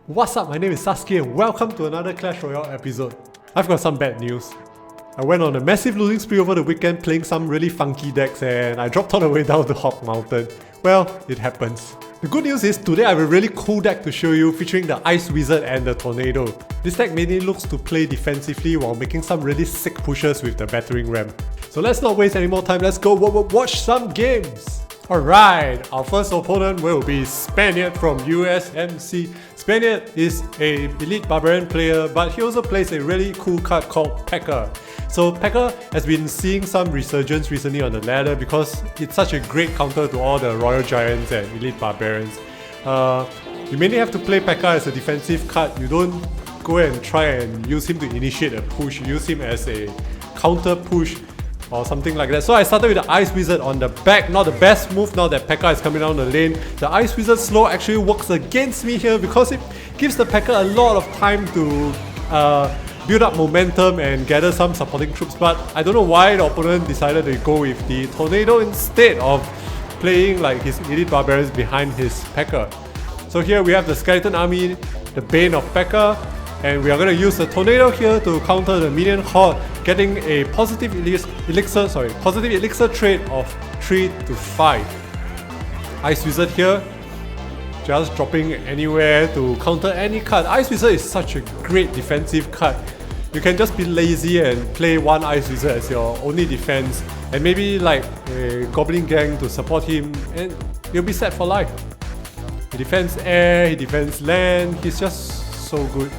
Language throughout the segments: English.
What's up, my name is Sasuke and welcome to another Clash Royale episode. I've got some bad news. I went on a massive losing spree over the weekend playing some really funky decks and I dropped all the way down to Hawk Mountain. Well, it happens. The good news is today I have a really cool deck to show you featuring the Ice Wizard and the Tornado. This deck mainly looks to play defensively while making some really sick pushes with the Battering Ram. So let's not waste any more time, let's go watch some games! Alright, our first opponent will be Spaniard from USMC. Spaniard is a elite barbarian player, but he also plays a really cool card called Pekka. So Pekka has been seeing some resurgence recently on the ladder because it's such a great counter to all the Royal Giants and elite barbarians. You mainly have to play Pekka as a defensive card. You don't go and try and use him to initiate a push, you use him as a counter push or something like that. So I started with the Ice Wizard on the back, not the best move now that Pekka is coming down the lane. The Ice Wizard slow actually works against me here because it gives the Pekka a lot of time to build up momentum and gather some supporting troops, but I don't know why the opponent decided to go with the Tornado instead of playing like his elite barbarians behind his Pekka. So here we have the Skeleton Army, the Bane of Pekka, and we are going to use the Tornado here to counter the Minion Horde, getting a positive elixir trade of 3 to 5. Ice Wizard here, just dropping anywhere to counter any card. Ice Wizard is such a great defensive card. You can just be lazy and play one Ice Wizard as your only defense, and maybe like a Goblin Gang to support him, and you'll be set for life. He defends air, he defends land, he's just so good.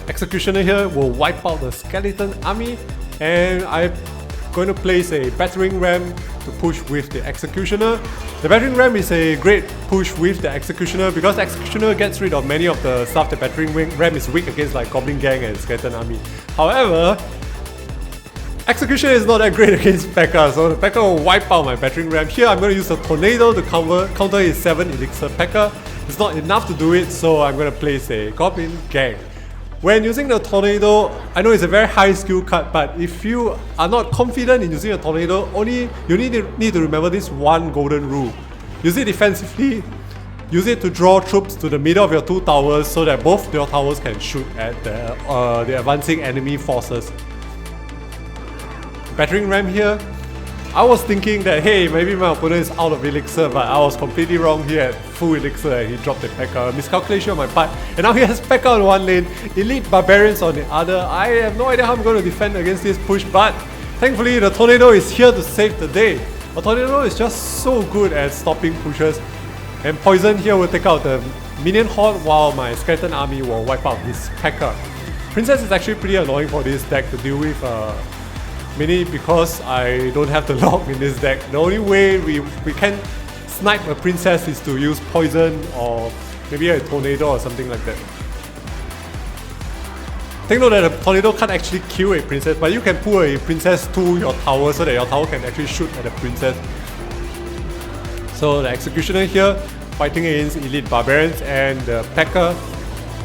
Executioner here will wipe out the Skeleton Army, and I'm going to place a Battering Ram to push with the Executioner. The Battering Ram is a great push with the Executioner because the Executioner gets rid of many of the stuff the Battering Ram is weak against, like Goblin Gang and Skeleton Army. However, Executioner is not that great against Pekka, so the Pekka will wipe out my Battering Ram. Here I'm going to use the Tornado to counter his 7 Elixir Pekka. It's not enough to do it, so I'm going to place a Goblin Gang. When using the Tornado, I know it's a very high skill card, but if you are not confident in using a Tornado, you need to remember this one golden rule. Use it defensively, use it to draw troops to the middle of your 2 towers so that both your towers can shoot at the advancing enemy forces. Battering Ram here, I was thinking that hey, maybe my opponent is out of Elixir, but I was completely wrong here at full Elixir and he dropped the Pekka. Miscalculation on my part, and now he has Pekka on one lane, Elite Barbarians on the other. I have no idea how I'm going to defend against this push, but thankfully the Tornado is here to save the day. The Tornado is just so good at stopping pushes, and Poison here will take out the Minion Horde while my Skeleton Army will wipe out his Pekka. Princess is actually pretty annoying for this deck to deal with. Mainly because I don't have the lock in this deck. The only way we can snipe a princess is to use poison or maybe a tornado or something like that. Take note that a tornado can't actually kill a princess, but you can pull a princess to your tower so that your tower can actually shoot at the princess. So the Executioner here fighting against elite barbarians, and the Pekka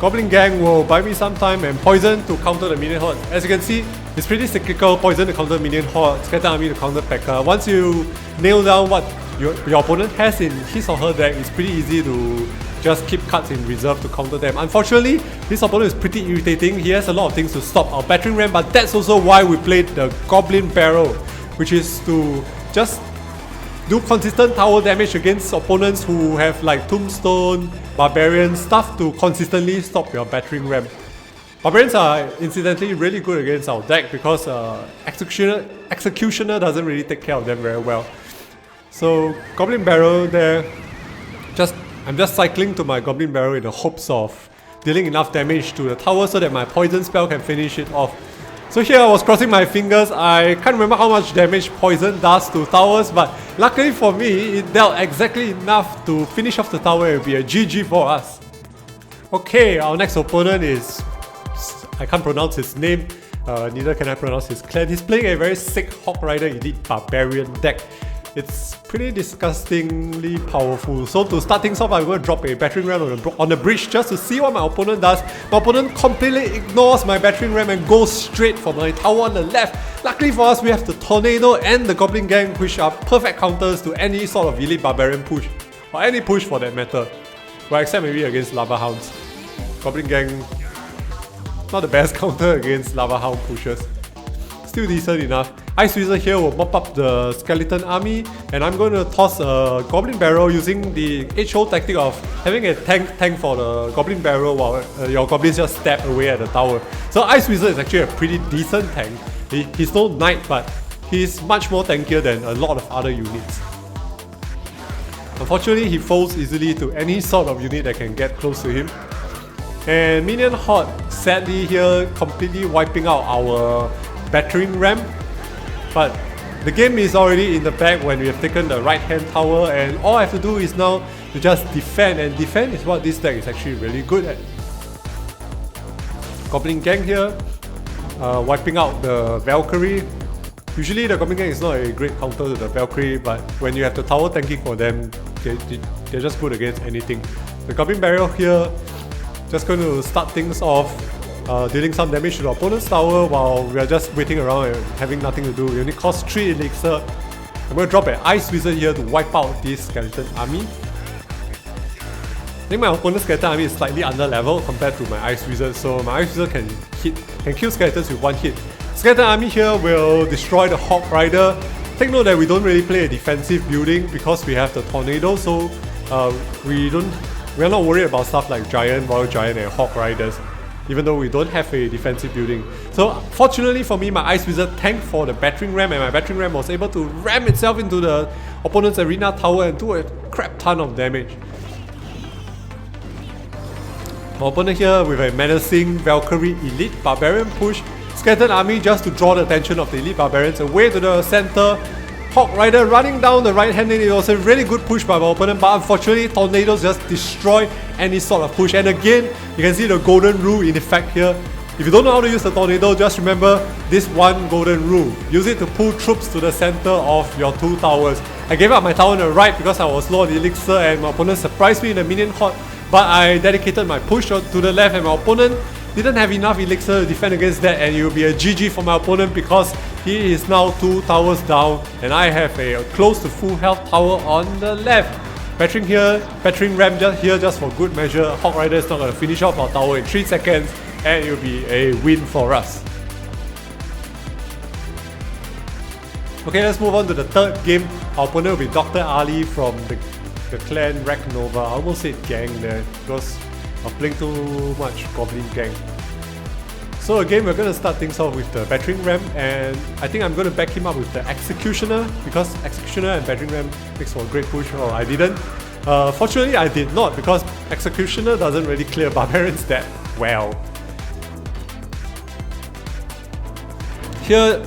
Goblin Gang will buy me some time, and Poison to counter the Minion Horde. As you can see, it's pretty cyclical. Poison to counter Minion Horde, Skeleton Army to counter Pekka. Once you nail down what your opponent has in his or her deck, it's pretty easy to just keep cards in reserve to counter them. Unfortunately, this opponent is pretty irritating. He has a lot of things to stop our Battering Ram, but that's also why we played the Goblin Barrel, which is to just do consistent tower damage against opponents who have like Tombstone, Barbarian, stuff to consistently stop your Battering Ram. Barbarians are incidentally really good against our deck because Executioner doesn't really take care of them very well. So Goblin Barrel there, I'm just cycling to my Goblin Barrel in the hopes of dealing enough damage to the tower so that my Poison spell can finish it off. So here I was crossing my fingers. I can't remember how much damage Poison does to towers, but luckily for me, it dealt exactly enough to finish off the tower and be a GG for us. Okay, our next opponent is... I can't pronounce his name, neither can I pronounce his clan. He's playing a very sick Hawk Rider Elite Barbarian deck. It's pretty disgustingly powerful. So to start things off, I'm going to drop a Battering Ram on the bridge just to see what my opponent does. My opponent completely ignores my Battering Ram and goes straight for my tower on the left. Luckily for us, we have the Tornado and the Goblin Gang, which are perfect counters to any sort of Elite Barbarian push, or any push for that matter. Well, except maybe against Lava Hounds. Goblin Gang, not the best counter against Lava Hound pushers. Still decent enough. Ice Wizard here will mop up the skeleton army, and I'm going to toss a Goblin Barrel using the H-hole tactic of having a tank for the Goblin Barrel while your goblins just stab away at the tower. So Ice Wizard is actually a pretty decent tank. He's no knight, but he's much more tankier than a lot of other units. Unfortunately, he falls easily to any sort of unit that can get close to him. And Minion Horde, sadly here, completely wiping out our Battering Ram. But the game is already in the bag when we have taken the right hand tower, and all I have to do is now to just defend, and defend is what this deck is actually really good at. Goblin Gang here, wiping out the Valkyrie. Usually the Goblin Gang is not a great counter to the Valkyrie, but when you have the tower tanking for them, they're just good against anything. The Goblin Barrel here, just going to start things off, dealing some damage to the opponent's tower while we are just waiting around and having nothing to do. We only cost 3 elixir. I'm going to drop an Ice Wizard here to wipe out this skeleton army. I think my opponent's skeleton army is slightly under level compared to my Ice Wizard, so my Ice Wizard can kill skeletons with one hit. Skeleton army here will destroy the Hawk Rider. Take note that we don't really play a defensive building because we have the Tornado, so we're not worried about stuff like Giant, Royal Giant and Hawk Riders, even though we don't have a defensive building. So fortunately for me, my Ice Wizard tanked for the Battering Ram, and my Battering Ram was able to ram itself into the opponent's arena tower and do a crap ton of damage. My opponent here with a menacing Valkyrie Elite Barbarian push, Skeleton Army just to draw the attention of the Elite Barbarians away to the center. Hawk Rider running down the right hand lane. It was a really good push by my opponent, but unfortunately Tornadoes just destroy any sort of push. And again, you can see the golden rule in effect here. If you don't know how to use the Tornado, just remember this one golden rule. Use it to pull troops to the center of your 2 towers. I gave up my tower on the right because I was low on elixir and my opponent surprised me in the Minion Horde, but I dedicated my push to the left and my opponent didn't have enough elixir to defend against that, and it will be a GG for my opponent because he is now 2 towers down and I have a close to full health tower on the left. Battering Ram just for good measure. Hawk Rider is not going to finish off our tower in 3 seconds and it will be a win for us. Okay, let's move on to the third game. Our opponent will be Dr. Ali from the clan Ragnova. I almost said gang there because I'm playing too much Goblin Gang. So again, we're going to start things off with the Battering Ram, and I think I'm going to back him up with the Executioner because Executioner and Battering Ram makes for a great push. Oh, I didn't. Fortunately, I did not because Executioner doesn't really clear Barbarians that well. Here,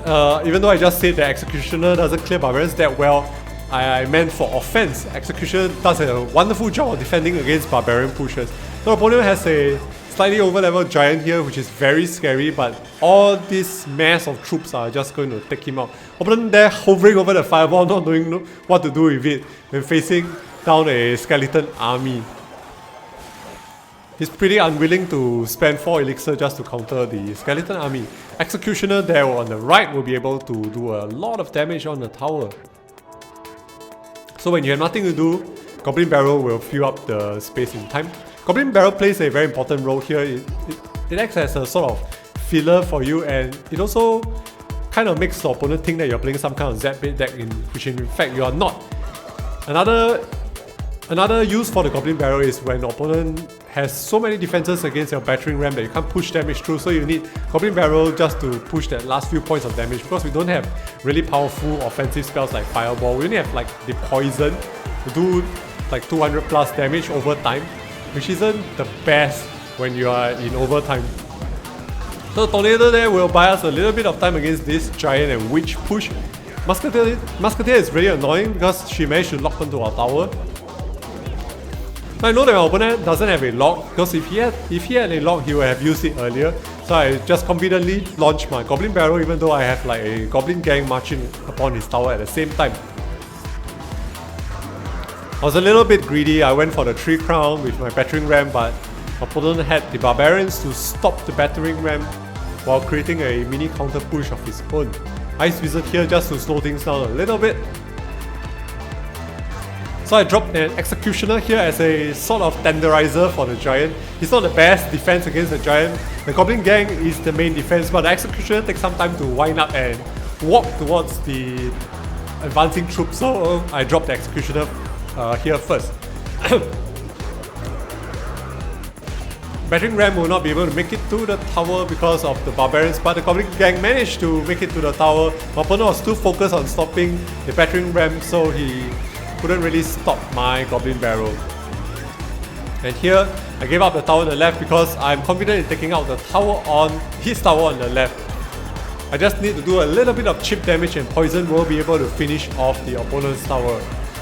even though I just said that Executioner doesn't clear Barbarians that well, I meant for offense. Executioner does a wonderful job of defending against Barbarian pushers. The opponent has a slightly over-leveled Giant here, which is very scary, but all this mass of troops are just going to take him out. Opponent there hovering over the fireball, not knowing what to do with it when facing down a skeleton army. He's pretty unwilling to spend 4 elixir just to counter the skeleton army. Executioner there on the right will be able to do a lot of damage on the tower. So when you have nothing to do, Goblin Barrel will fill up the space in time. Goblin Barrel plays a very important role here. It acts as a sort of filler for you, and it also kind of makes the opponent think that you're playing some kind of Z-bait deck, which in fact you are not. Another use for the Goblin Barrel is when the opponent has so many defenses against your Battering Ram that you can't push damage through, so you need Goblin Barrel just to push that last few points of damage because we don't have really powerful offensive spells like Fireball. We only have like the Poison to do like 200 plus damage over time, which isn't the best when you are in overtime. So Tornado there will buy us a little bit of time against this Giant and Witch push. Musketeer is really annoying because she managed to lock onto our tower. I know that my opponent doesn't have a lock because if he had a lock, he would have used it earlier. So I just confidently launched my Goblin Barrel even though I have like a Goblin Gang marching upon his tower at the same time. I was a little bit greedy. I went for the 3 crown with my Battering Ram, but my opponent had the Barbarians to stop the Battering Ram while creating a mini counter push of his own. Ice Wizard here just to slow things down a little bit. So I dropped an Executioner here as a sort of tenderizer for the Giant. He's not the best defense against the Giant. The Goblin Gang is the main defense, but the Executioner takes some time to wind up and walk towards the advancing troops. So I dropped the Executioner here first. Battering Ram will not be able to make it to the tower because of the Barbarians, but the Goblin Gang managed to make it to the tower. My opponent was too focused on stopping the Battering Ram, so he couldn't really stop my Goblin Barrel. And here, I gave up the tower on the left because I'm confident in taking out the tower on his tower on the left. I just need to do a little bit of chip damage and Poison will be able to finish off the opponent's tower.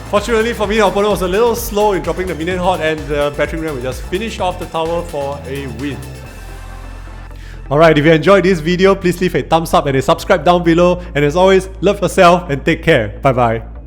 Fortunately for me, the opponent was a little slow in dropping the minion horde and the Battering Ram will just finish off the tower for a win. Alright, if you enjoyed this video, please leave a thumbs up and a subscribe down below. And as always, love yourself and take care. Bye bye.